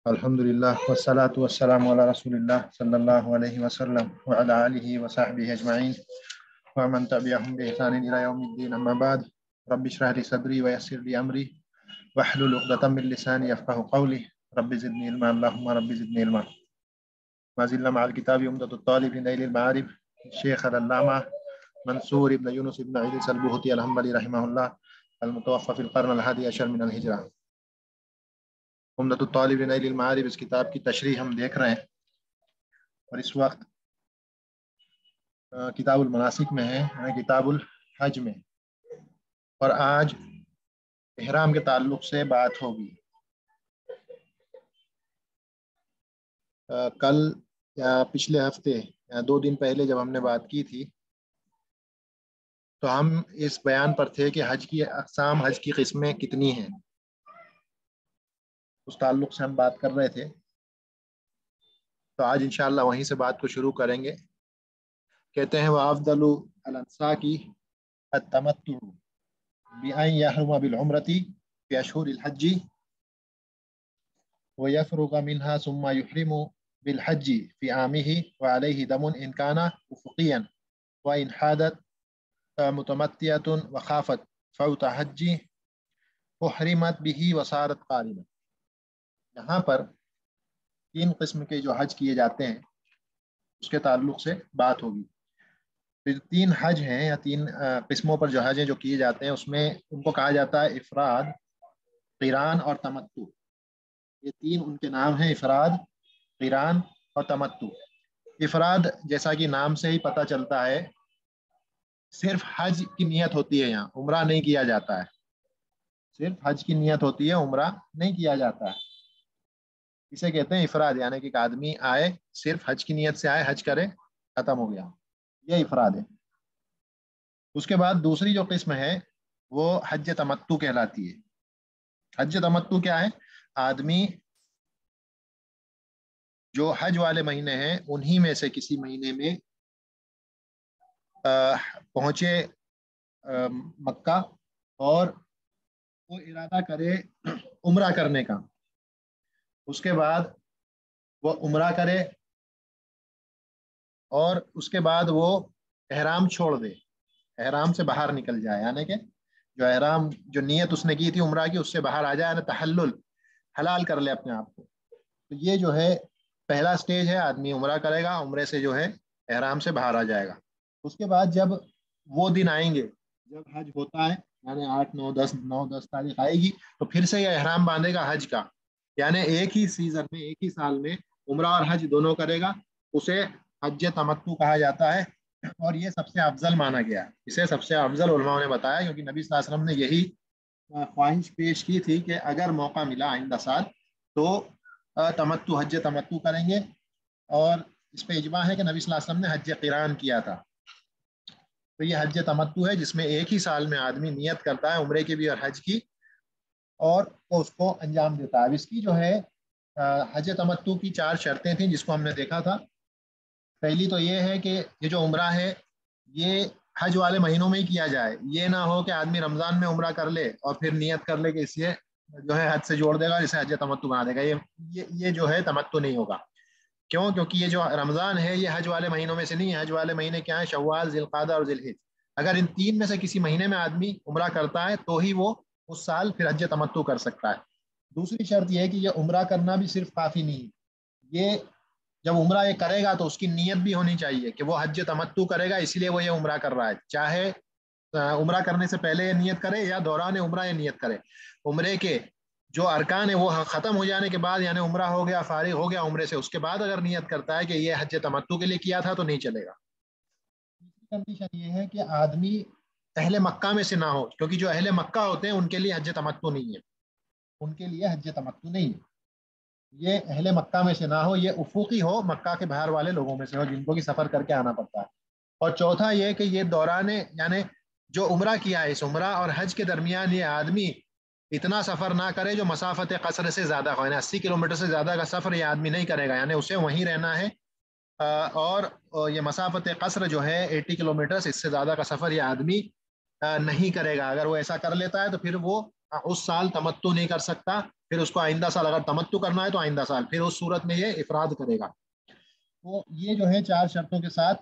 الحمدللہ والصلاة والسلام علی رسول اللہ صلی اللہ علیہ وسلم وعلی آلہ وصحبہ اجمعین ومن تبعهم بإحسان إلى يوم الدين اما بعد رب اشرح لي صدری ويسر لي امری واحلل عقدة من لسانی يفقهوا قولی رب زدنی علما اللهم رب زدنی علما. ما زلنا مع الكتاب عمدة الطالب لنيل المعارف الشيخ العلامة منصور ابن يونس ابن عيسى البهتي الحنبلي رحمه الله المتوفى في القرن الحادي عشر من الہجرہ. عمدۃ الطالب لنیل المعارف اس کتاب کی تشریح ہم دیکھ رہے ہیں اور اس وقت کتاب المناسک میں ہے، کتاب الحج میں، اور آج احرام کے تعلق سے بات ہوگی. کل یا پچھلے ہفتے یا 2 دن پہلے جب ہم نے بات کی تھی تو ہم اس بیان پر تھے کہ حج کی اقسام، حج کی قسمیں کتنی ہیں، اس تعلق سے ہم بات کر رہے تھے. تو آج انشاءاللہ وہیں سے بات کو شروع کریں گے. کہتے ہیں وَأَفْضَلُ الْأَنْسَاكِ التَّمَتُّعُ بِأَنْ يَحْرُمَ بِالْعُمْرَةِ فِي أَشْهُرِ الْحَجِّ وَيَفْرُغَ مِنْهَا ثُمَّ يُحْرِمُ بِالْحَجِّ فِي عَامِهِ وَعَلَيْهِ دَمٌ إِنْ كَانَ أُفُقِيًّا وَإِنْ حَادَتْ مُتَمَتِّعَةٌ وَخَافَتْ فَوْتَ حَجِّ أُحْرِمَتْ بِهِ وَصَارَتْ قَارِنَةً. یہاں پر 3 قسم کے جو حج کیے جاتے ہیں اس کے تعلق سے بات ہوگی. پھر 3 حج ہیں یا 3 قسموں پر جو حج ہیں جو کیے جاتے ہیں، اس میں ان کو کہا جاتا ہے افراد، قران اور تمتع. یہ 3 ان کے نام ہیں، افراد، قران اور تمتع. افراد جیسا کہ نام سے ہی پتہ چلتا ہے صرف حج کی نیت ہوتی ہے، یہاں عمرہ نہیں کیا جاتا ہے، صرف حج کی نیت ہوتی ہے، عمرہ نہیں کیا جاتا ہے. اسے کہتے ہیں افراد، یعنی کہ ایک آدمی آئے، صرف حج کی نیت سے آئے، حج کرے، ختم ہو گیا، یہ افراد ہے. اس کے بعد دوسری جو قسم ہے وہ حج تمتع کہلاتی ہے. حج تمتع کیا ہے؟ آدمی جو حج والے مہینے ہیں انہی میں سے کسی مہینے میں پہنچے مکہ اور وہ ارادہ کرے عمرہ کرنے کا. اس کے بعد وہ عمرہ کرے اور اس کے بعد وہ احرام چھوڑ دے، احرام سے باہر نکل جائے، یعنی کہ جو احرام، جو نیت اس نے کی تھی عمرہ کی، اس سے باہر آ جائے، یعنی تحلل، حلال کر لے اپنے آپ کو. تو یہ جو ہے پہلا سٹیج ہے، آدمی عمرہ کرے گا، عمرے سے جو ہے احرام سے باہر آ جائے گا. اس کے بعد جب وہ دن آئیں گے جب حج ہوتا ہے، یعنی 8 9 10 تاریخ آئے گی تو پھر سے یہ احرام باندھے گا حج کا، یعنی ایک ہی سیزن میں، ایک ہی سال میں عمرہ اور حج دونوں کرے گا. اسے حج تمتع کہا جاتا ہے اور یہ سب سے افضل مانا گیا. اسے سب سے افضل علماء نے بتایا، کیونکہ نبی صلی اللہ علیہ وسلم نے یہی خواہش پیش کی تھی کہ اگر موقع ملا آئندہ سال تو تمتع، حج تمتع کریں گے. اور اس پہ اجماع ہے کہ نبی صلی اللہ علیہ وسلم نے حج قران کیا تھا. تو یہ حج تمتع ہے جس میں ایک ہی سال میں آدمی نیت کرتا ہے عمرے کی بھی اور حج کی، اور وہ اس کو انجام دیتا ہے. اب اس کی جو ہے حج تمتع کی 4 شرطیں تھیں جس کو ہم نے دیکھا تھا. پہلی تو یہ ہے کہ یہ جو عمرہ ہے یہ حج والے مہینوں میں ہی کیا جائے. یہ نہ ہو کہ آدمی رمضان میں عمرہ کر لے اور پھر نیت کر لے کہ اس سے جو ہے حج سے جوڑ دے گا، اسے حج تمتع بنا دے گا. یہ جو ہے تمتع نہیں ہوگا. کیوں؟ کیونکہ یہ جو رمضان ہے یہ حج والے مہینوں میں سے نہیں ہے. حج والے مہینے کیا ہیں؟ شوال، ذی القعدہ اور ذی الحج. اگر ان 3 میں سے کسی مہینے میں آدمی عمرہ کرتا ہے تو ہی وہ اس سال پھر حج تمتع کر سکتا ہے. دوسری شرط یہ ہے کہ یہ عمرہ کرنا بھی صرف کافی نہیں. یہ جب عمرہ یہ کرے گا تو اس کی نیت بھی ہونی چاہیے کہ وہ حج تمتع کرے گا، اس لیے وہ یہ عمرہ کر رہا ہے. چاہے عمرہ کرنے سے پہلے یہ نیت کرے یا دوران عمرہ یہ نیت کرے. عمرے کے جو ارکان ہے وہ ختم ہو جانے کے بعد، یعنی عمرہ ہو گیا، فارغ ہو گیا عمرے سے، اس کے بعد اگر نیت کرتا ہے کہ یہ حج تمتع کے لیے کیا تھا تو نہیں چلے گا. تیسری کنڈیشن یہ ہے کہ آدمی اہل مکہ میں سے نہ ہو، کیونکہ جو اہل مکہ ہوتے ہیں ان کے لیے حج تمتع نہیں ہے، ان کے لیے حج تمتع نہیں ہے. یہ اہل مکہ میں سے نہ ہو، یہ افقی ہو، مکہ کے باہر والے لوگوں میں سے ہو جن کو کہ سفر کر کے آنا پڑتا ہے. اور چوتھا یہ کہ یہ دوران، یعنی جو عمرہ کیا ہے، اس عمرہ اور حج کے درمیان یہ آدمی اتنا سفر نہ کرے جو مسافت قصر سے زیادہ ہو، یعنی 80 کلومیٹر سے زیادہ کا سفر یہ آدمی نہیں کرے گا، یعنی اسے وہیں رہنا ہے. اور یہ مسافت قصر جو ہے 80 کلومیٹر، اس سے زیادہ کا سفر یہ آدمی نہیں کرے گا. اگر وہ ایسا کر لیتا ہے تو پھر وہ اس سال تمتع نہیں کر سکتا، پھر اس کو آئندہ سال اگر تمتع کرنا ہے تو آئندہ سال، پھر اس صورت میں یہ افراد کرے گا۔ تو یہ جو ہے 4 شرطوں کے ساتھ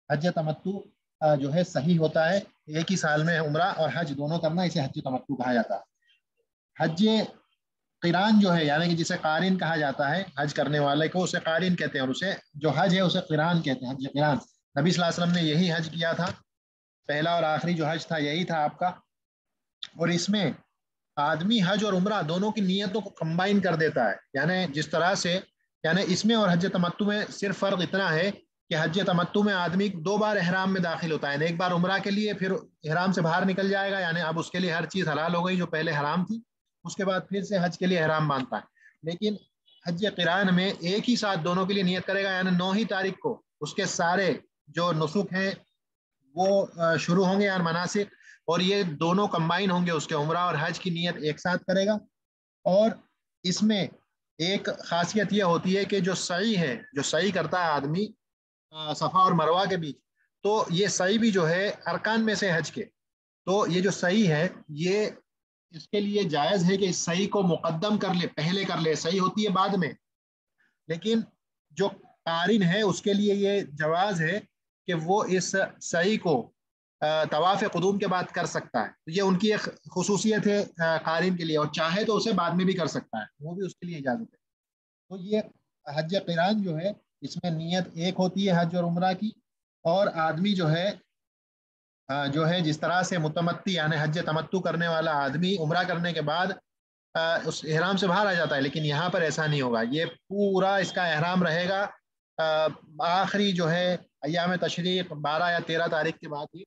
حج تمتع جو ہے صحیح ہوتا ہے، ایک ہی سال میں عمرہ اور حج دونوں کرنا، اسے حج تمتع کہا جاتا ہے۔ حج قران جو ہے، یعنی کہ جسے قارن کہا جاتا ہے، حج کرنے والے کو اسے قارن کہتے ہیں، اور اسے جو حج ہے اسے قران کہتے ہیں، حج قران۔ نبی صلی اللہ علیہ وسلم نے یہی حج کیا تھا، پہلا اور آخری جو حج تھا یہی تھا آپ کا، اور اس میں آدمی حج اور عمرہ دونوں کی نیتوں کو کمبائن کر دیتا ہے، یعنی جس طرح سے، یعنی اس میں اور حج تمتع میں صرف فرق اتنا ہے کہ حج تمتع میں آدمی 2 بار احرام میں داخل ہوتا ہے، ایک بار عمرہ کے لیے، پھر احرام سے باہر نکل جائے گا، یعنی اب اس کے لیے ہر چیز حلال ہو گئی جو پہلے حرام تھی، اس کے بعد پھر سے حج کے لیے احرام باندھتا ہے۔ لیکن حج قران میں ایک ہی ساتھ دونوں کے لیے نیت کرے گا، یعنی 9 تاریخ کو اس کے سارے جو نسک ہیں وہ شروع ہوں گے، یعنی مناسک، اور یہ دونوں کمبائن ہوں گے، اس کے عمرہ اور حج کی نیت ایک ساتھ کرے گا۔ اور اس میں ایک خاصیت یہ ہوتی ہے کہ جو سعی ہے، جو سعی کرتا ہے آدمی صفا اور مروہ کے بیچ، تو یہ سعی بھی جو ہے ارکان میں سے حج کے، تو یہ جو سعی ہے یہ اس کے لیے جائز ہے کہ اس سعی کو مقدم کر لے، پہلے کر لے، سعی ہوتی ہے بعد میں، لیکن جو قارن ہے اس کے لیے یہ جواز ہے کہ وہ اس سعی کو طواف قدوم کے بعد کر سکتا ہے، یہ ان کی ایک خصوصیت ہے قارن کے لیے، اور چاہے تو اسے بعد میں بھی کر سکتا ہے، وہ بھی اس کے لیے اجازت ہے۔ تو یہ حج قران جو ہے اس میں نیت ایک ہوتی ہے حج اور عمرہ کی، اور آدمی جو ہے جس طرح سے متمتی یعنی حج تمتع کرنے والا آدمی عمرہ کرنے کے بعد اس احرام سے باہر آ جاتا ہے، لیکن یہاں پر ایسا نہیں ہوگا، یہ پورا اس کا احرام رہے گا آخری جو ہے ایام تشریق 12 یا 13 تاریخ کے بعد ہی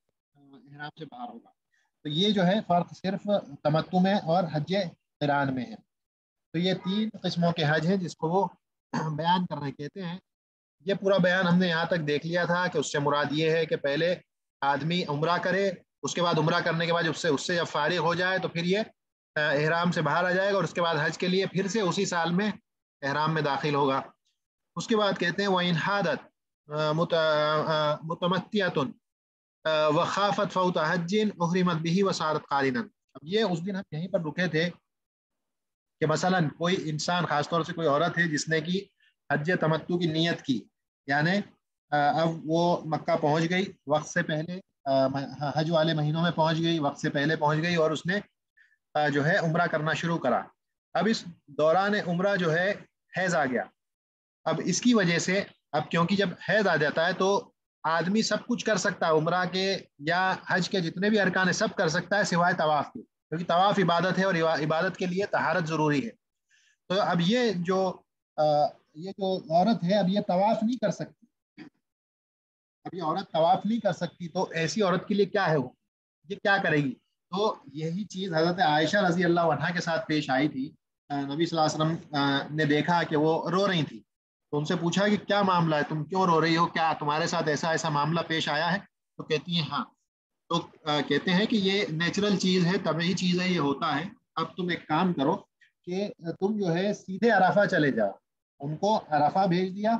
احرام سے باہر ہوگا۔ تو یہ جو ہے فرق صرف تمتع میں اور حج قران میں ہے۔ تو یہ 3 قسموں کے حج ہیں جس کو وہ بیان کرنے کہتے ہیں۔ یہ پورا بیان ہم نے یہاں تک دیکھ لیا تھا کہ اس سے مراد یہ ہے کہ پہلے آدمی عمرہ کرے، اس کے بعد عمرہ کرنے کے بعد اس سے جب فارغ ہو جائے تو پھر یہ احرام سے باہر آ جائے گا، اور اس کے بعد حج کے لیے پھر سے اسی سال میں احرام میں داخل ہوگا۔ اس کے بعد کہتے ہیں وَإِنْ حَادَتْ مُتَمَتِّعَةٌ وَخَافَتْ فَوْتَ حَجٍّ أُحْرِمَتْ بِهِ وَصَارَتْ قَارِنًا۔ اب یہ اس دن ہم یہیں پر رکے تھے کہ مثلا کوئی انسان، خاص طور سے کوئی عورت ہے جس نے کی حج تمتع کی نیت کی، یعنی اب وہ مکہ پہنچ گئی وقت سے پہلے، حج والے مہینوں میں پہنچ گئی، وقت سے پہلے پہنچ گئی، اور اس نے جو ہے عمرہ کرنا شروع کرا۔ اب اس دوران عمرہ جو ہے حیض آ گیا، اب اس کی وجہ سے، اب کیونکہ جب حیض آ جاتا ہے تو آدمی سب کچھ کر سکتا ہے، عمرہ کے یا حج کے جتنے بھی ارکان ہیں سب کر سکتا ہے سوائے طواف کے، کیونکہ طواف عبادت ہے اور عبادت کے لیے طہارت ضروری ہے۔ تو اب یہ جو عورت ہے اب یہ طواف نہیں کر سکتی، اب یہ عورت طواف نہیں کر سکتی، تو ایسی عورت کے لیے کیا ہے، وہ یہ کیا کرے گی؟ تو یہی چیز حضرت عائشہ رضی اللہ عنہا کے ساتھ پیش آئی تھی۔ نبی صلی اللہ علیہ وسلم نے دیکھا کہ وہ رو رہی تھی، تو ان سے پوچھا کہ کیا معاملہ ہے، تم کیوں رو رہی ہو، کیا تمہارے ساتھ ایسا معاملہ پیش آیا ہے؟ تو کہتی ہیں ہاں۔ تو کہتے ہیں کہ یہ نیچرل چیز ہے، طبیعی چیز ہے، یہ ہوتا ہے۔ اب تم ایک کام کرو کہ تم جو ہے سیدھے عرفہ چلے جاؤ، ان کو عرفہ بھیج دیا،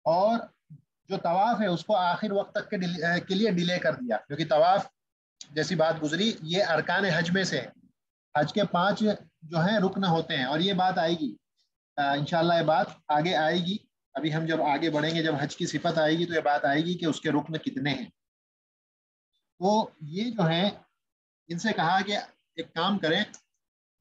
اور جو طواف ہے اس کو آخر وقت تک کے لیے ڈیلے کر دیا، کیونکہ طواف جیسی بات گزری یہ ارکان حج میں سے ہے، حج کے 5 جو ہیں رکن ہوتے ہیں، اور یہ بات آئے گی انشاءاللہ، یہ بات آگے آئے گی، ابھی ہم جب آگے بڑھیں گے، جب حج کی صفت آئے گی تو یہ بات آئے گی کہ اس کے رکن کتنے ہیں۔ تو یہ جو ہے ان سے کہا کہ ایک کام کریں،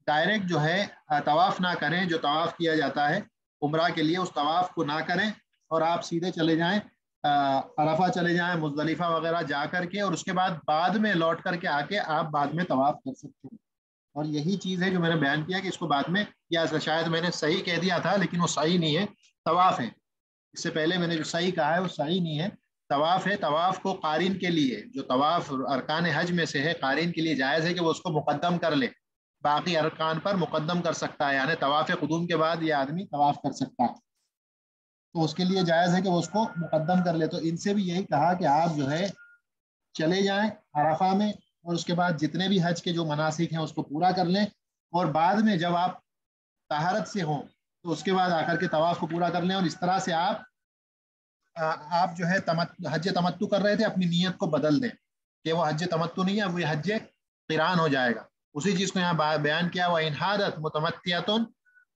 ڈائریکٹ جو ہے طواف نہ کریں، جو طواف کیا جاتا ہے عمرہ کے لیے اس طواف کو نہ کریں، اور آپ سیدھے چلے جائیں عرفہ چلے جائیں، مزدلفہ وغیرہ جا کر کے، اور اس کے بعد میں لوٹ کر کے آ کے آپ بعد میں طواف کر سکتے ہیں۔ اور یہی چیز ہے جو میں نے بیان کیا کہ اس کو بعد میں، یا شاید میں نے صحیح کہہ دیا تھا لیکن وہ صحیح نہیں ہے، طواف ہے، اس سے پہلے میں نے جو صحیح کہا ہے وہ صحیح نہیں ہے، طواف ہے۔ طواف کو قارن کے لیے، جو طواف ارکان حج میں سے ہے، قارن کے لیے جائز ہے کہ وہ اس کو مقدم کر لے، باقی ارکان پر مقدم کر سکتا ہے، یعنی طواف قدوم کے بعد یہ آدمی طواف کر سکتا ہے، تو اس کے لیے جائز ہے کہ وہ اس کو مقدم کر لے۔ تو ان سے بھی یہی کہا کہ آپ جو ہے چلے جائیں عرفہ میں، اور اس کے بعد جتنے بھی حج کے جو مناسک ہیں اس کو پورا کر لیں، اور بعد میں جب آپ طہارت سے ہوں تو اس کے بعد آ کر کے طواف کو پورا کر لیں، اور اس طرح سے آپ جو ہے حج تمتع کر رہے تھے اپنی نیت کو بدل دیں کہ وہ حج تمتع نہیں ہے، وہ حج قران ہو جائے گا۔ اسی چیز کو یہاں بیان کیا، وَإِنْ حَادَتْ مُتَمَتِّعَةٌ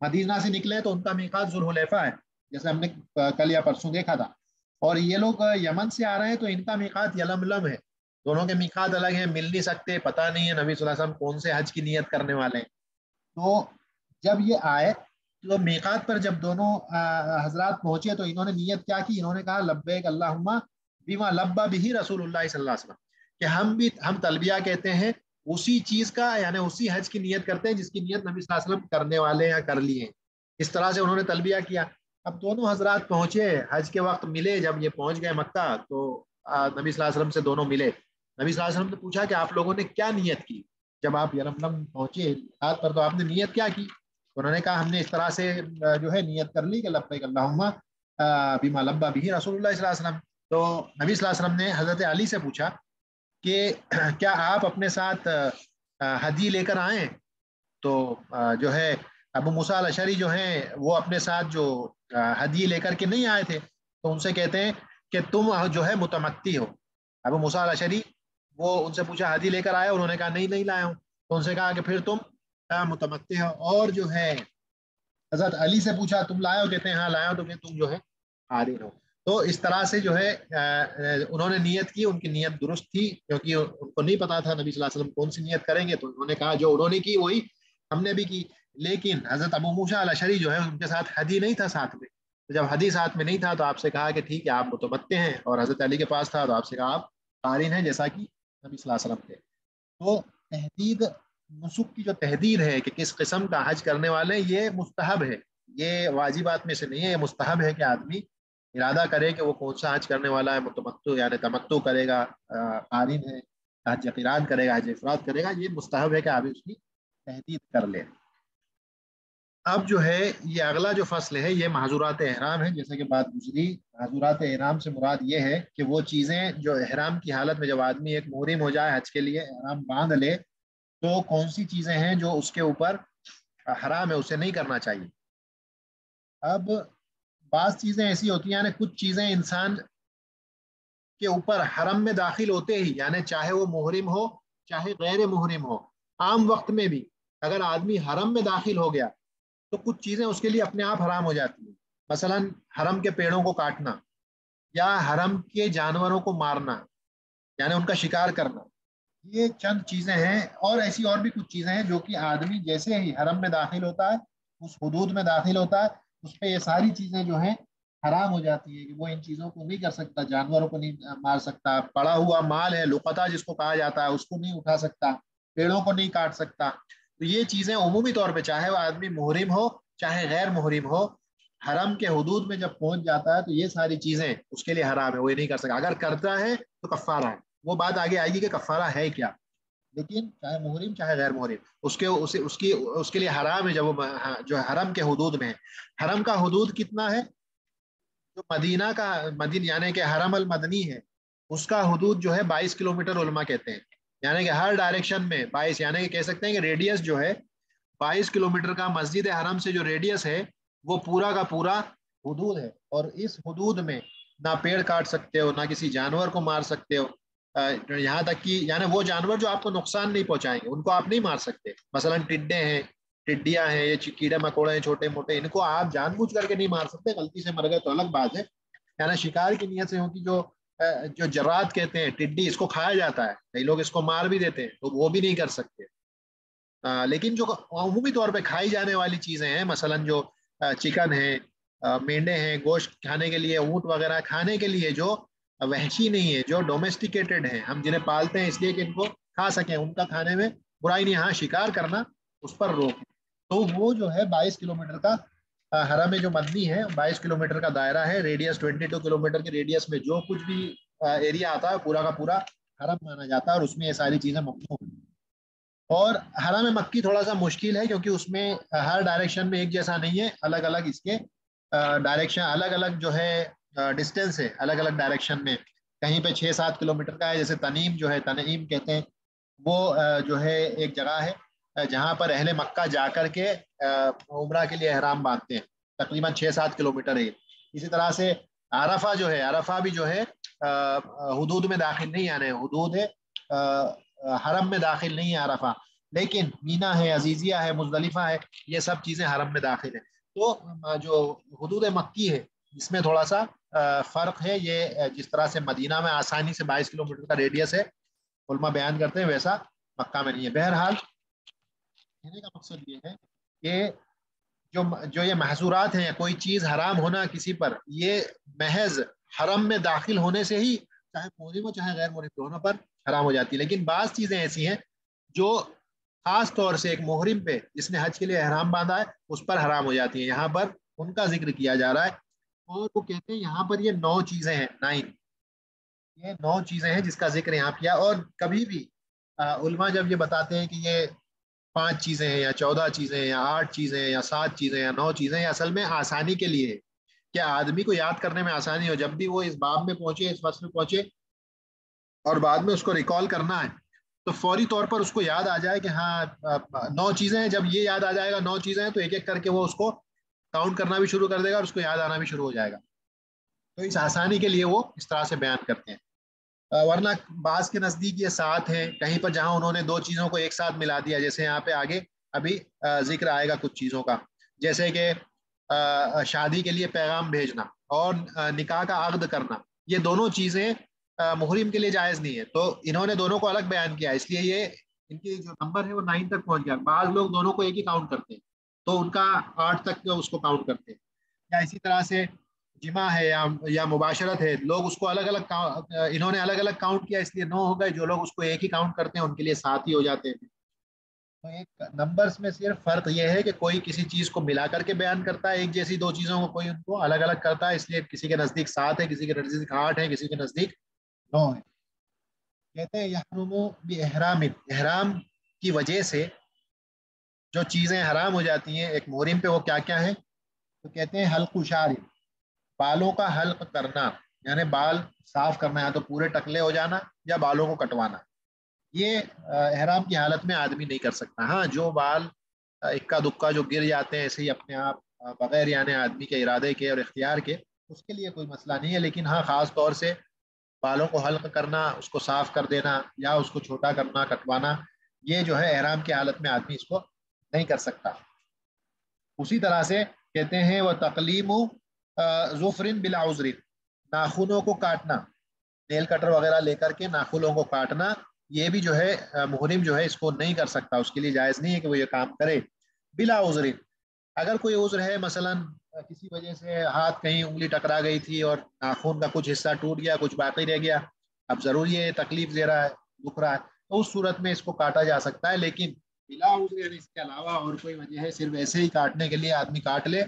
مدینہ سے نکلے تو ان کا میقات ذوالحلیفہ ہے، جیسے ہم نے کل یا پرسوں دیکھا تھا، اور یہ لوگ یمن سے آ رہے ہیں تو ان کا میقات یلملم ہے، دونوں کے میقات الگ ہیں، مل نہیں سکتے، پتہ نہیں ہے نبی صلی اللہ علیہ وسلم کون سے حج کی نیت کرنے والے ہیں۔ تو جب یہ آئے تو میقات پر جب دونوں حضرات پہنچے تو انہوں نے نیت کیا کی، انہوں نے کہا لبیک اللہم بما لبا بھی رسول اللہ صلی اللہ علیہ وسلم، کہ ہم تلبیہ کہتے ہیں اسی چیز کا، یعنی اسی حج کی نیت کرتے ہیں جس کی نیت نبی صلی اللہ علیہ وسلم کرنے والے یا کر لیے، اس طرح سے انہوں نے تلبیہ کیا۔ اب دونوں حضرات پہنچے، حج کے وقت ملے، جب یہ پہنچ گئے مکہ تو نبی صلی اللہ علیہ وسلم سے دونوں ملے، نبی صلی اللہ علیہ وسلم نے پوچھا کہ آپ لوگوں نے کیا نیت کی جب آپ یلملم پہنچے ہاتھ پر، تو آپ نے نیت کیا کی؟ انہوں نے کہا ہم نے اس طرح سے جو ہے نیت کر لی کہ لبیک اللہم بما لبا بھی رسول اللہ صلی اللہ علیہ وسلم۔ تو نبی صلی اللہ علیہ وسلم نے حضرت علی سے پوچھا کہ کیا آپ اپنے ساتھ ہدی لے کر آئیں؟ تو جو ہے ابو موسیٰ الاشعری جو ہیں وہ اپنے ساتھ جو ہدی لے کر کے نہیں آئے تھے، تو ان سے کہتے ہیں کہ تم جو ہے متمتی ہو۔ ابو موسیٰ الاشعری وہ ان سے پوچھا ہدی لے کر آئے، انہوں نے کہا نہیں نہیں لایا ہوں، تو ان سے کہا کہ پھر تم متمتی ہو۔ اور جو ہے حضرت علی سے پوچھا تم لائے ہو، کہتے ہیں ہاں لایا ہوں، تو پھر تم جو ہے قارن ہو۔ تو اس طرح سے جو ہے انہوں نے نیت کی، ان کی نیت درست تھی، کیونکہ ان کو نہیں پتا تھا نبی صلی اللہ علیہ وسلم کون سی نیت کریں گے، تو انہوں نے کہا جو انہوں نے کی وہی ہم نے بھی کی۔ لیکن حضرت ابو موسیٰ الاشعری جو ہے ان کے ساتھ ہدی نہیں تھا ساتھ میں، تو جب ہدی ساتھ میں نہیں تھا تو آپ سے کہا کہ ٹھیک ہے آپ متمتع ہیں، اور حضرت علی کے پاس تھا تو آپ سے کہا آپ قارن ہیں، جیسا کہ نبی صلی اللہ علیہ وسلم تھے۔ تو تحدید نسک کی جو تحدید ہے کہ کس قسم کا حج کرنے والے، یہ مستحب ہے، یہ واجبات میں سے نہیں ہے، یہ مستحب ہے کہ آدمی ارادہ کرے کہ وہ کون سا حج کرنے والا ہے، متمتع یعنی تمتع کرے گا، قارن ہے، حج قران کرے گا، حج افراد کرے گا، یہ مستحب ہے کہ آدمی اس کی تحدید کر لے۔ اب جو ہے یہ اگلا جو فصل ہے یہ محظورات احرام ہے، جیسے کہ بات گزری، محظورات احرام سے مراد یہ ہے کہ وہ چیزیں جو احرام کی حالت میں جب آدمی ایک محرم ہو جائے حج کے لیے، احرام باندھ لے، تو کون سی چیزیں ہیں جو اس کے اوپر حرام ہے، اسے نہیں کرنا چاہیے۔ اب بعض چیزیں ایسی ہوتی ہیں، یعنی کچھ چیزیں انسان کے اوپر حرم میں داخل ہوتے ہی، یعنی چاہے وہ محرم ہو چاہے غیر محرم ہو، عام وقت میں بھی اگر آدمی حرم میں داخل ہو گیا تو کچھ چیزیں اس کے لیے اپنے آپ حرام ہو جاتی ہیں، مثلا حرم کے پیڑوں کو کاٹنا، یا حرم کے جانوروں کو مارنا، یعنی ان کا شکار کرنا، یہ چند چیزیں ہیں، اور ایسی اور بھی کچھ چیزیں ہیں جو کہ آدمی جیسے ہی حرم میں داخل ہوتا ہے، اس حدود میں داخل ہوتا ہے، اس پہ یہ ساری چیزیں جو ہیں حرام ہو جاتی ہیں، کہ وہ ان چیزوں کو نہیں کر سکتا، جانوروں کو نہیں مار سکتا، پڑا ہوا مال ہے لقطہ جس کو کہا جاتا ہے اس کو نہیں اٹھا سکتا، پیڑوں کو نہیں کاٹ سکتا۔ تو یہ چیزیں عمومی طور پہ چاہے وہ آدمی محرم ہو چاہے غیر محرم ہو، حرم کے حدود میں جب پہنچ جاتا ہے تو یہ ساری چیزیں اس کے لیے حرام ہے، وہ یہ نہیں کر سکتا، اگر کرتا ہے تو کفارہ ہے، وہ بات آگے آئے گی کہ کفارہ ہے کیا، لیکن چاہے محرم چاہے غیر محرم اس کے لیے حرام ہے جب وہ جو حرم کے حدود میں ہے۔ حرم کا حدود کتنا ہے؟ جو مدینہ کا مدینہ یعنی کہ حرم المدنی ہے، اس کا حدود جو ہے 22 کلومیٹر علماء کہتے ہیں، یعنی کہ ہر ڈائریکشن میں 22، یعنی کہ کہہ سکتے ہیں کہ ریڈیس جو ہے 22 کلومیٹر کا مسجد حرم سے جو ریڈیس ہے وہ پورا کا پورا حدود ہے، اور اس حدود میں نہ پیڑ کاٹ سکتے ہو، نہ کسی جانور کو مار سکتے ہو، یہاں تک کہ یعنی وہ جانور جو آپ کو نقصان نہیں پہنچائیں گے ان کو آپ نہیں مار سکتے، مثلا ٹڈے ہیں، ٹڈیاں ہیں، یہ کیڑے مکوڑے ہیں چھوٹے موٹے، ان کو آپ جان بوجھ کر کے نہیں مار سکتے، غلطی سے مر گئے تو الگ بات ہے، یعنی شکار کی نیت سے، کیونکہ جو جرات کہتے ہیں ٹڈی، اس کو کھایا جاتا ہے، کئی لوگ اس کو مار بھی دیتے ہیں، تو وہ بھی نہیں کر سکتے۔ لیکن جو عمومی طور پہ کھائی جانے والی چیزیں ہیں، مثلا جو چکن ہے، مینڈے ہیں، گوشت کھانے کے لیے، اونٹ وغیرہ کھانے کے لیے، جو وحشی نہیں ہے، جو ڈومیسٹیکیٹڈ ہیں، ہم جنہیں پالتے ہیں اس لیے کہ ان کو کھا سکیں، ان کا کھانے میں برائی نہیں، ہاں شکار کرنا اس پر روک۔ تو وہ جو ہے 22 کلومیٹر کا حرم جو مدنی ہے، 22 کلومیٹر کا دائرہ ہے، ریڈیس 22 کلومیٹر کے ریڈیس میں جو کچھ بھی ایریا آتا ہے پورا کا پورا حرم مانا جاتا ہے، اور اس میں یہ ساری چیزیں ممنوع ہیں۔ اور حرم مکی تھوڑا سا مشکل ہے، کیونکہ اس میں ہر ڈائریکشن میں ایک جیسا نہیں ہے، الگ الگ اس کے ڈائریکشن، الگ الگ جو ہے ڈسٹینس ہے، الگ الگ ڈائریکشن میں، کہیں پہ 6-7 کلومیٹر کا ہے، جیسے تنیم جو ہے، تنعیم کہتے ہیں، وہ جو ہے ایک جگہ ہے جہاں پر اہل مکہ جا کر کے عمرہ کے لیے احرام باندھتے ہیں، تقریباً 6-7 کلومیٹر ہے۔ اسی طرح سے عرفہ جو ہے، عرفہ بھی جو ہے حدود میں داخل نہیں آنے، حدود ہے حرم میں داخل نہیں ہے عرفہ، لیکن مینا ہے، عزیزیہ ہے، مزدلفہ ہے، یہ سب چیزیں حرم میں داخل ہیں. تو جو حدود مکی ہے اس میں تھوڑا سا فرق ہے. یہ جس طرح سے مدینہ میں آسانی سے 22 کلومیٹر کا ریڈیس ہے علماء بیان کرتے ہیں، ویسا مکہ میں نہیں ہے. بہرحال کہنے کا مقصد یہ ہے کہ جو یہ محظورات ہیں، کوئی چیز حرام ہونا کسی پر، یہ محض حرم میں داخل ہونے سے ہی، چاہے محرم ہو چاہے غیر محرم دونوں پر حرام ہو جاتی ہے. لیکن بعض چیزیں ایسی ہیں جو خاص طور سے ایک محرم پہ جس نے حج کے لیے احرام باندھا ہے اس پر حرام ہو جاتی ہیں. یہاں پر ان کا ذکر کیا جا رہا ہے، اور وہ کہتے ہیں یہاں پر یہ 9 چیزیں ہیں، 9، یہ 9 چیزیں ہیں جس کا ذکر یہاں کیا. اور کبھی بھی علماء جب یہ بتاتے ہیں کہ یہ 5 چیزیں ہیں یا 14 چیزیں ہیں یا 8 چیزیں ہیں یا 7 چیزیں یا 9 چیزیں ہیں، اصل میں آسانی کے لیے ہے کہ آدمی کو یاد کرنے میں آسانی ہو. جب بھی وہ اس باب میں پہنچے، اس فصل میں پہنچے اور بعد میں اس کو ریکال کرنا ہے تو فوری طور پر اس کو یاد آ جائے کہ ہاں 9 چیزیں ہیں. جب یہ یاد آ جائے گا 9 چیزیں ہیں تو ایک ایک کر کے وہ اس کو کاؤنٹ کرنا بھی شروع کر دے گا اور اس کو یاد آنا بھی شروع ہو جائے گا. تو اس آسانی کے لیے وہ اس طرح سے بیان کرتے ہیں. ورنہ بعض کے نزدیک یہ 7 ہیں، کہیں پر جہاں انہوں نے 2 چیزوں کو ایک ساتھ ملا دیا، جیسے یہاں پہ آگے ابھی ذکر آئے گا کچھ چیزوں کا، جیسے کہ شادی کے لیے پیغام بھیجنا اور نکاح کا عقد کرنا، یہ دونوں چیزیں محرم کے لیے جائز نہیں ہے. تو انہوں نے دونوں کو الگ بیان کیا، اس لیے یہ ان کی جو نمبر ہے وہ 9 تک پہنچ گیا. بعض لوگ دونوں کو ایک ہی کاؤنٹ کرتے ہیں تو ان کا 8 تک اس کو کاؤنٹ کرتے ہیں. یا اسی طرح سے جمع ہے یا مباشرت ہے، لوگ اس کو الگ الگ انہوں نے الگ الگ کاؤنٹ کیا اس لیے 9 ہو گئے. جو لوگ اس کو ایک ہی کاؤنٹ کرتے ہیں ان کے لیے 7 ہی ہو جاتے ہیں. تو ایک نمبرز میں صرف فرق یہ ہے کہ کوئی کسی چیز کو ملا کر کے بیان کرتا ہے ایک جیسی 2 چیزوں کو، کوئی ان کو الگ الگ کرتا ہے. اس لیے کسی کے نزدیک 7 ہے، کسی کے نزدیک 8 ہے، کسی کے نزدیک 9 ہے. کہتے ہیں یحرم باحرام، احرام کی وجہ سے جو چیزیں حرام ہو جاتی ہیں ایک محرم پہ، وہ کیا کیا ہے؟ تو کہتے ہیں حلق شعر، بالوں کا حلق کرنا، یعنی بال صاف کرنا، یا تو پورے ٹکلے ہو جانا یا بالوں کو کٹوانا. یہ احرام کی حالت میں آدمی نہیں کر سکتا. ہاں جو بال اکا دکا جو گر جاتے ہیں ایسے ہی اپنے آپ بغیر یعنی آدمی کے ارادے کے اور اختیار کے، اس کے لیے کوئی مسئلہ نہیں ہے. لیکن ہاں خاص طور سے بالوں کو حلق کرنا، اس کو صاف کر دینا یا اس کو چھوٹا کرنا، کٹوانا، یہ جو ہے احرام کی حالت میں آدمی اس کو نہیں کر سکتا. اسی طرح سے کہتے ہیں وہ تقلیم ظفر بلا عذر، ناخنوں کو کاٹنا، نیل کٹر وغیرہ لے کر کے ناخنوں کو کاٹنا، یہ بھی جو ہے محرم جو ہے اس کو نہیں کر سکتا، اس کے لیے جائز نہیں ہے کہ وہ یہ کام کرے. بلا عذر، اگر کوئی عذر ہے، مثلا کسی وجہ سے ہاتھ کہیں انگلی ٹکرا گئی تھی اور ناخن کا کچھ حصہ ٹوٹ گیا، کچھ باقی رہ گیا، اب ضروری ہے تکلیف دے رہا ہے، دکھ رہا ہے، تو اس صورت میں اس کو کاٹا جا سکتا ہے. لیکن بلا عذر یعنی اس کے علاوہ اور کوئی وجہ ہے، صرف ایسے ہی کاٹنے کے لیے آدمی کاٹ لے،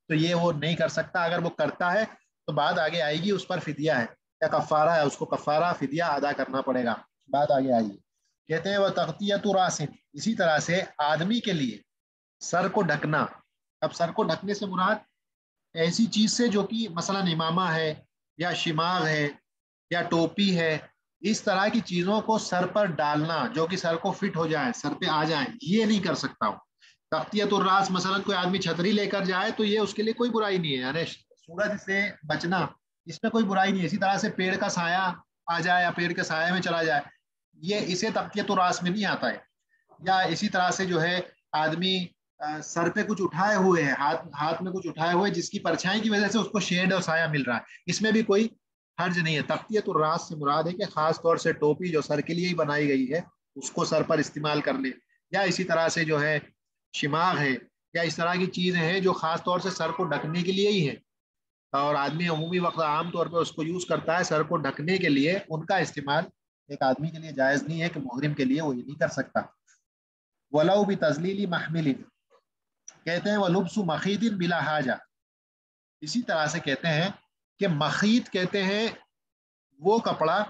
تو یہ وہ نہیں کر سکتا. اگر وہ کرتا ہے تو بات آگے آئے گی، اس پر فدیہ ہے یا کفارہ ہے، اس کو کفارہ فدیہ ادا کرنا پڑے گا، بات آگے آئے گی. کہتے ہیں وہ تغطیۃ راس، اسی طرح سے آدمی کے لیے سر کو ڈھکنا. اب سر کو ڈھکنے سے مراد ایسی چیز سے جو کہ مثلا امامہ ہے یا شماغ ہے یا ٹوپی ہے، اس طرح کی چیزوں کو سر پر ڈالنا جو کہ سر کو فٹ ہو جائے، سر پہ آ جائیں، یہ نہیں کر سکتا ہوں. تغطیۃ الراس، مثلا کوئی آدمی چھتری لے کر جائے تو یہ اس کے لیے کوئی برائی نہیں ہے، یعنی سورج سے بچنا اس میں کوئی برائی نہیں ہے. اسی طرح سے پیڑ کا سایہ آ جائے یا پیڑ کے سایہ میں چلا جائے، یہ اسے تغطیۃ الراس میں نہیں آتا ہے. یا اسی طرح سے جو ہے آدمی سر پہ کچھ اٹھائے ہوئے ہے، ہاتھ میں کچھ اٹھائے ہوئے جس کی پرچھائی کی وجہ سے اس کو شیڈ اور سایہ مل رہا ہے، اس میں بھی کوئی حرج نہیں ہے. تغطیۃ الراس سے مراد ہے کہ خاص طور سے ٹوپی جو سر کے لیے ہی بنائی گئی ہے اس کو سر پر استعمال کر لے، یا اسی طرح سے جو ہے شماغ ہے یا اس طرح کی چیزیں ہیں جو خاص طور سے سر کو ڈھکنے کے لیے ہی ہے، اور آدمی عمومی وقت عام طور پر اس کو یوز کرتا ہے سر کو ڈھکنے کے لیے، ان کا استعمال ایک آدمی کے لیے جائز نہیں ہے کہ محرم کے لیے وہ یہ نہیں کر سکتا. ولو بتذلیل محمل، کہتے ہیں ولبس مخیط بلا حاجہ، اسی طرح سے کہتے ہیں کہ مخیط کہتے ہیں وہ کپڑا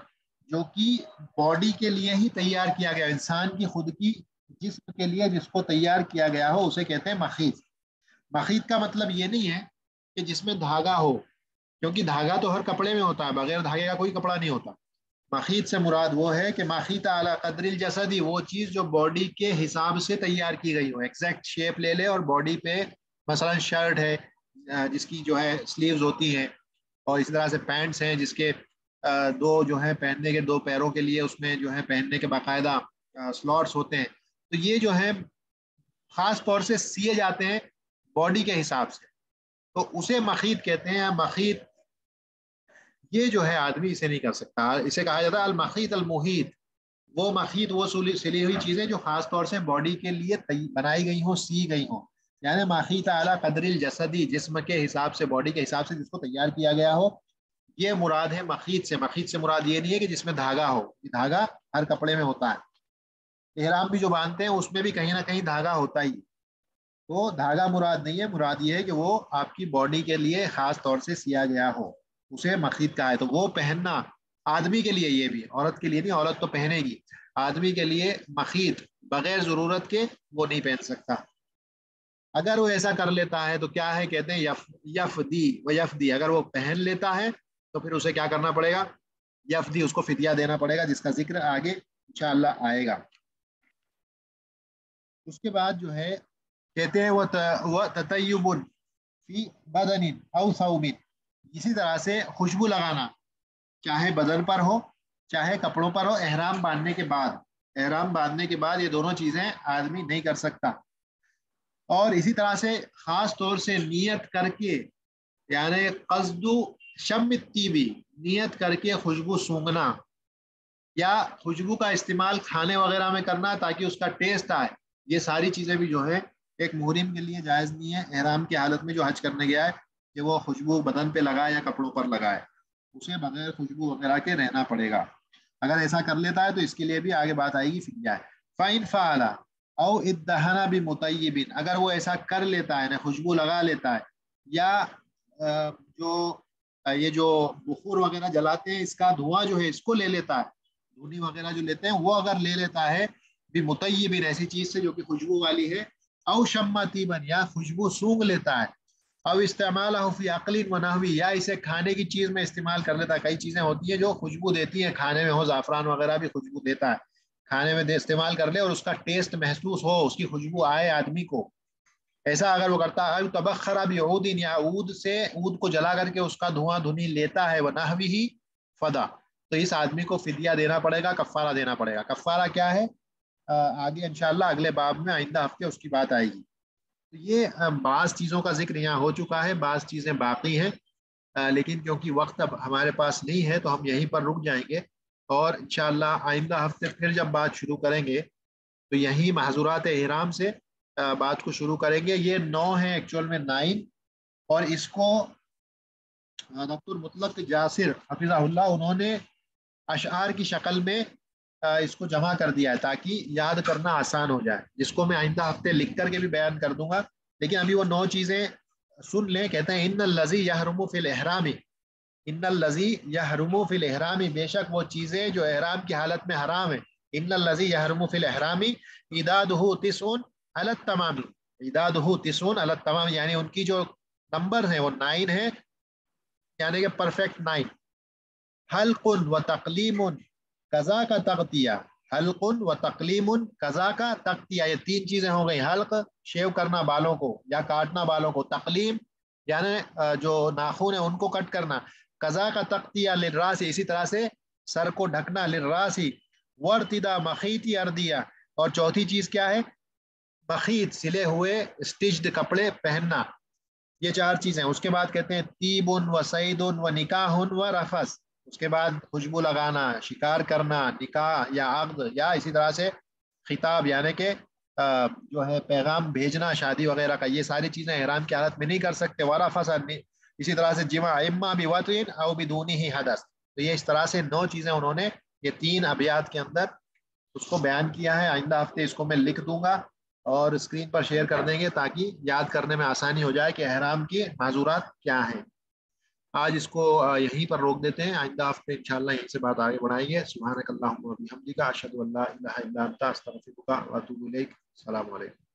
جو کہ باڈی کے لیے ہی تیار کیا گیا، انسان کی خود کی جسم کے لیے جس کو تیار کیا گیا ہو اسے کہتے ہیں مخیط. مخیط کا مطلب یہ نہیں ہے کہ جس میں دھاگا ہو، کیونکہ دھاگا تو ہر کپڑے میں ہوتا ہے، بغیر دھاگے کا کوئی کپڑا نہیں ہوتا. مخیط سے مراد وہ ہے کہ مخیط اعلی قدر الجسدی، وہ چیز جو باڈی کے حساب سے تیار کی گئی ہو، ایگزیکٹ شیپ لے لے اور باڈی پہ مثلا شرٹ ہے جس کی جو ہے سلیوز ہوتی ہیں، اور اسی طرح سے پینٹس ہیں جس کے 2 جو ہیں پہننے کے 2 پیروں کے لیے اس میں جو ہے پہننے کے باقاعدہ سلاٹس ہوتے ہیں، تو یہ جو ہے خاص طور سے سیے جاتے ہیں باڈی کے حساب سے، تو اسے مخیط کہتے ہیں. مخیط یہ جو ہے آدمی اسے نہیں کر سکتا، اسے کہا جاتا ہے المخیط المحیط. وہ مخیط وہ سلی ہوئی چیزیں جو خاص طور سے باڈی کے لیے بنائی گئی ہوں، سی گئی ہوں. یعنی مخیط اعلیٰ قدر الجسدی، جسم کے حساب سے، باڈی کے حساب سے جس کو تیار کیا گیا ہو، یہ مراد ہے مخیط سے. مخیط سے مراد یہ نہیں ہے کہ جس میں دھاگا ہو، دھاگا ہر کپڑے میں ہوتا ہے. احرام بھی جو باندھتے ہیں اس میں بھی کہیں نہ کہیں دھاگا ہوتا ہی، تو دھاگا مراد نہیں ہے. مراد یہ ہے کہ وہ آپ کی باڈی کے لیے خاص طور سے سیا گیا ہو، اسے مخیط کہا ہے. تو وہ پہننا آدمی کے لیے، یہ بھی عورت کے لیے نہیں، عورت تو پہنے گی. آدمی کے لیے مخیط بغیر ضرورت کے وہ نہیں پہن سکتا. اگر وہ ایسا کر لیتا ہے تو کیا ہے، کہتے ہیں یفدی و یفدی. اگر وہ پہن لیتا ہے تو پھر اسے کیا کرنا پڑے گا، یفدی، اس کو فدیہ دینا پڑے گا، جس کا ذکر آگے انشاءاللہ آئے گا. اس کے بعد جو ہے کہتے ہیں وہ تطیب فی بدن او ثوب. اسی طرح سے خوشبو لگانا، چاہے بدن پر ہو چاہے کپڑوں پر ہو، احرام باندھنے کے بعد. احرام باندھنے کے بعد یہ دونوں چیزیں آدمی نہیں کر سکتا. اور اسی طرح سے خاص طور سے نیت کر کے، یعنی قصد شم الطیبی، نیت کر کے خوشبو سونگھنا یا خوشبو کا استعمال کھانے وغیرہ میں کرنا تاکہ اس کا ٹیسٹ آئے، یہ ساری چیزیں بھی جو ہے ایک محرم کے لیے جائز نہیں ہے. احرام کی حالت میں جو حج کرنے گیا ہے کہ وہ خوشبو بدن پہ لگائے یا کپڑوں پر لگائے، اسے بغیر خوشبو وغیرہ کے رہنا پڑے گا. اگر ایسا کر لیتا ہے تو اس کے لیے بھی آگے بات آئے گی فدیہ ہے. فَإِنْ فَعَلَ او ادہنا بمطیب، اگر وہ ایسا کر لیتا ہے، یعنی خوشبو لگا لیتا ہے، یا یہ جو بخور وغیرہ جلاتے ہیں اس کا دھواں جو ہے اس کو لے لیتا ہے، دھونی وغیرہ جو لیتے ہیں وہ اگر لے لیتا ہے بمطیب، ایسی چیز سے جو کہ خوشبو والی ہے، او شم طیبا، یا خوشبو سونگ لیتا ہے، او استعمالہ فی عقل و نحوی، یا اسے کھانے کی چیز میں استعمال کر لیتا ہے. کئی چیزیں ہوتی ہیں جو خوشبو دیتی ہیں، کھانے میں ہو، زعفران وغیرہ بھی خوشبو دیتا ہے، کھانے میں استعمال کر لے اور اس کا ٹیسٹ محسوس ہو، اس کی خوشبو آئے آدمی کو. ایسا اگر وہ کرتا ہے، تبخر بعود، یا عود سے، عود کو جلا کر کے اس کا دھواں دھنی لیتا ہے، ونحوہ فدا، تو اس آدمی کو فدیہ دینا پڑے گا، کفارہ دینا پڑے گا. کفارہ کیا ہے آگے انشاءاللہ اگلے باب میں آئندہ ہفتے اس کی بات آئے گی. تو یہ بعض چیزوں کا ذکر یہاں ہو چکا ہے، بعض چیزیں باقی ہیں، لیکن کیونکہ وقت اب ہمارے پاس نہیں ہے تو ہم یہیں پر رک جائیں گے، اور انشاءاللہ آئندہ ہفتے پھر جب بات شروع کریں گے تو یہی محظورات احرام سے بات کو شروع کریں گے. یہ 9 ہے ایکچول میں 9، اور اس کو دکتور مطلق جاسر حفظہ اللہ انہوں نے اشعار کی شکل میں اس کو جمع کر دیا ہے تاکہ یاد کرنا آسان ہو جائے، جس کو میں آئندہ ہفتے لکھ کر کے بھی بیان کر دوں گا. لیکن ابھی وہ 9 چیزیں سن لیں. کہتے ہیں ان الذی یحرم فی الاحرام، ان الذی یحرم فی الاحرام، بے شک وہ چیزیں جو احرام کی حالت میں حرام ہیں. ان الذی یحرم فی الاحرام عدادہ 9 علی التمام، عدادہ 9 علی التمام، یعنی ان کی جو نمبر ہیں وہ 9 ہیں، یعنی کہ پرفیکٹ 9. حلق و تقلیم قضا کا تغطیہ، حلق و تقلیم قضا کا تغطیہ، یہ 3 چیزیں ہو گئی. حلق شیو کرنا بالوں کو یا کاٹنا بالوں کو، تقلیم یعنی جو ناخن ہے ان کو کٹ کرنا، قضا کا تغطیہ للراس، اسی طرح سے سر کو ڈھکنا، للراس وارتداء مخیط اردیہ، اور چوتھی چیز کیا ہے، مخیط سلے ہوئے اسٹچڈ کپڑے پہننا. یہ 4 چیزیں. اس کے بعد کہتے ہیں طیب و صید و نکاح و رفث، اس کے بعد خوشبو لگانا، شکار کرنا، نکاح یا عقد، یا اسی طرح سے خطاب یعنی کہ جو ہے پیغام بھیجنا شادی وغیرہ کا، یہ ساری چیزیں احرام کی حالت میں نہیں کر سکتے. ورفث، اسی طرح سے جمع، اما بوطء او بدونہ حدث. تو یہ اس طرح سے 9 چیزیں انہوں نے یہ 3 ابیات کے اندر اس کو بیان کیا ہے. آئندہ ہفتے اس کو میں لکھ دوں گا اور اسکرین پر شیئر کر دیں گے تاکہ یاد کرنے میں آسانی ہو جائے کہ احرام کی معذورات کیا ہیں. آج اس کو یہیں پر روک دیتے ہیں، آئندہ ہفتے انشاءاللہ یہیں سے بات آگے بڑھائیں گے. سبحانک اللہم و بحمدک، اشہد ان لا الہ الا انت، استغفرک و اتوب الیک. السلام علیکم.